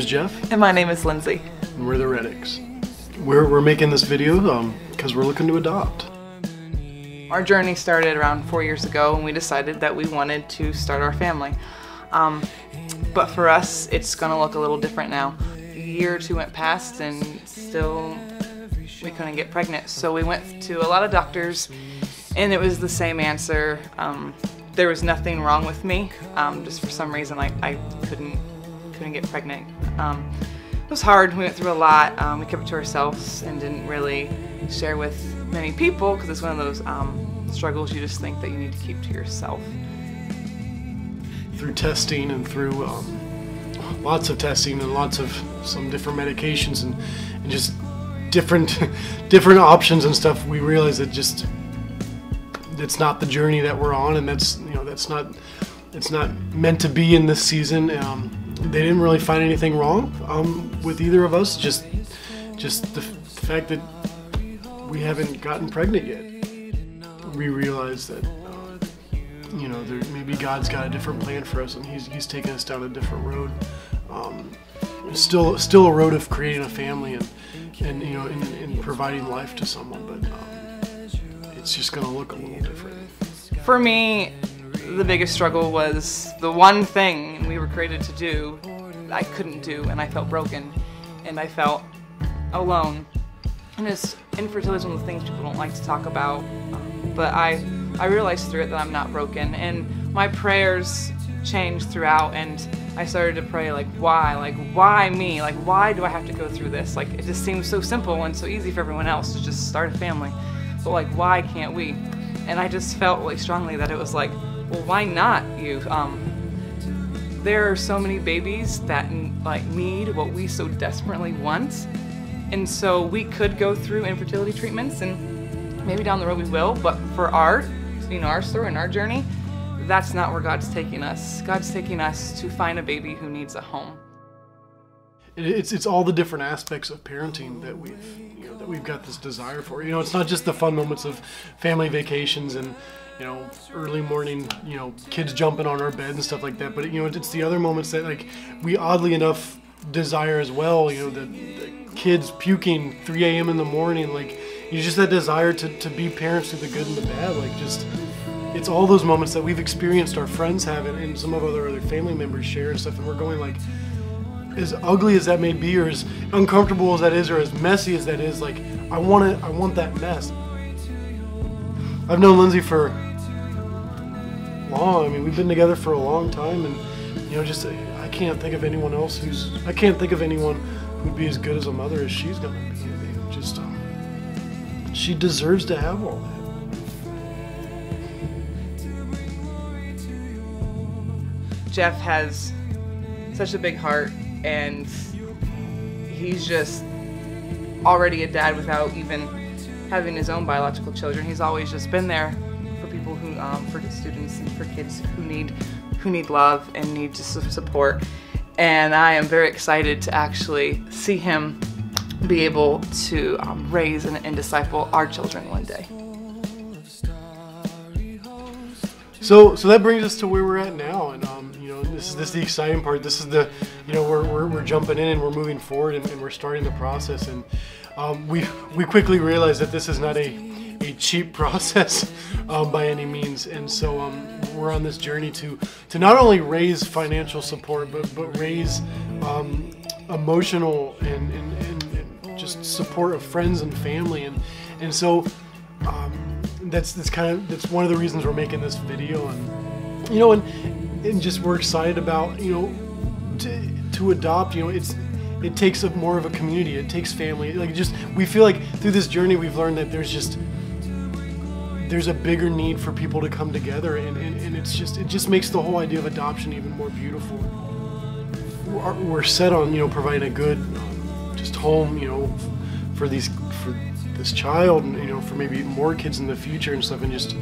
is Jeff. And my name is Lindsay. And we're the Reddicks. We're making this video because we're looking to adopt. Our journey started around 4 years ago, and we decided that we wanted to start our family. But for us, it's gonna look a little different now. A year or two went past and still we couldn't get pregnant. So we went to a lot of doctors and it was the same answer. There was nothing wrong with me. Just for some reason I couldn't get pregnant. It was hard. We went through a lot. We kept it to ourselves and didn't really share with many people because it's one of those struggles you just think that you need to keep to yourself. Through testing and through lots of testing and lots of some different medications and just different options and stuff, we realized that just it's not the journey that we're on, and it's not meant to be in this season. They didn't really find anything wrong with either of us, just the fact that we haven't gotten pregnant yet. We realized that maybe God's got a different plan for us, and He's taking us down a different road. Still a road of creating a family and providing life to someone, but it's just going to look a little different. For me, the biggest struggle was the one thing we were created to do I couldn't do, and I felt broken and I felt alone. And infertility is one of the things people don't like to talk about, but I realized through it that I'm not broken, and my prayers changed throughout, and I started to pray why me? Why do I have to go through this? It just seems so simple and so easy for everyone else to just start a family, but why can't we? And I just felt really strongly that it was well, why not you? There are so many babies that need what we so desperately want, and so we could go through infertility treatments, and maybe down the road we will, but for our story and our journey, that's not where God's taking us. God's taking us to find a baby who needs a home. It's all the different aspects of parenting that we've got this desire for. It's not just the fun moments of family vacations and early morning, kids jumping on our bed and stuff like that. But it's the other moments that we oddly enough desire as well. The kids puking 3 a.m. in the morning. Just that desire to be parents through the good and the bad. It's all those moments that we've experienced, our friends have, and some of our other family members share and stuff, and we're going as ugly as that may be, or as uncomfortable as that is, or as messy as that is, I want that mess. I've known Lindsay for long. We've been together for a long time, and I can't think of anyone who'd be as good as a mother as she's gonna be. She deserves to have all that. Jeff has such a big heart, and he's just already a dad without even having his own biological children. He's always just been there for people who, for students and for kids who need love and need support. And I am very excited to actually see him be able to raise and disciple our children one day. So that brings us to where we're at now, and this is the exciting part. This is the we're jumping in and we're moving forward and we're starting the process, and we quickly realized that this is not a cheap process by any means, and so we're on this journey to not only raise financial support but raise emotional and just support of friends and family, and so that's one of the reasons we're making this video, and just we're excited about to adopt. It takes more of a community. It takes family. We feel like through this journey we've learned that there's a bigger need for people to come together, and it just makes the whole idea of adoption even more beautiful. We're set on providing a good just home for this child, and for maybe more kids in the future and stuff, and just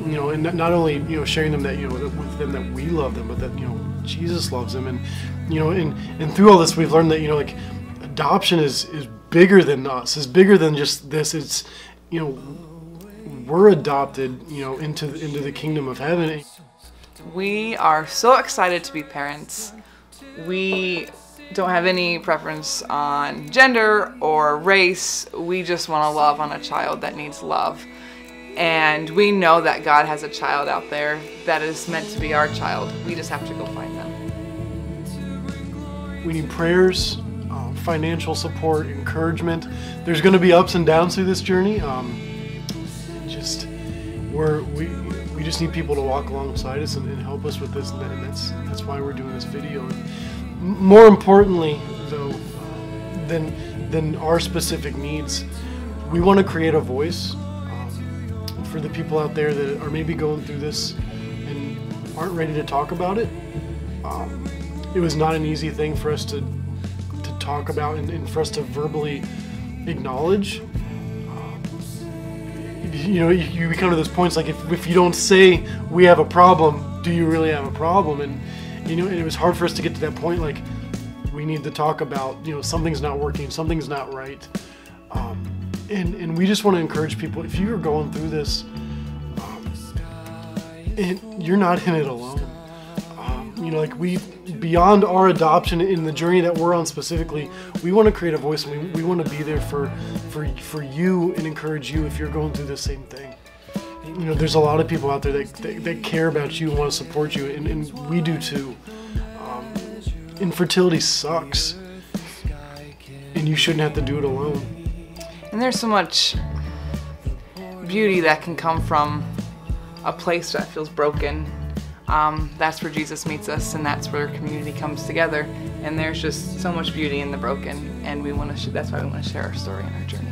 and not only sharing them that with them that we love them, but that Jesus loves them, and and through all this we've learned that adoption is bigger than us, is bigger than just this. It's we're adopted into the kingdom of heaven. We are so excited to be parents. We don't have any preference on gender or race. We just want to love on a child that needs love. And we know that God has a child out there that is meant to be our child. We just have to go find them. We need prayers, financial support, encouragement. There's going to be ups and downs through this journey. We just need people to walk alongside us and help us with this, and that's why we're doing this video. And more importantly, though, than our specific needs, we want to create a voice for the people out there that are maybe going through this and aren't ready to talk about it. It was not an easy thing for us to talk about and for us to verbally acknowledge. You come to those points like if you don't say we have a problem, do you really have a problem? And it was hard for us to get to that point. Like, we need to talk about something's not working, something's not right, and we just want to encourage people. If you are going through this, and you're not in it alone. Beyond our adoption in the journey that we're on specifically, we want to create a voice, and we want to be there for you and encourage you if you're going through the same thing. There's a lot of people out there that care about you and want to support you, and we do too. Infertility sucks, and you shouldn't have to do it alone. And there's so much beauty that can come from a place that feels broken. That's where Jesus meets us, and that's where community comes together. And there's just so much beauty in the broken, and that's why we want to share our story and our journey.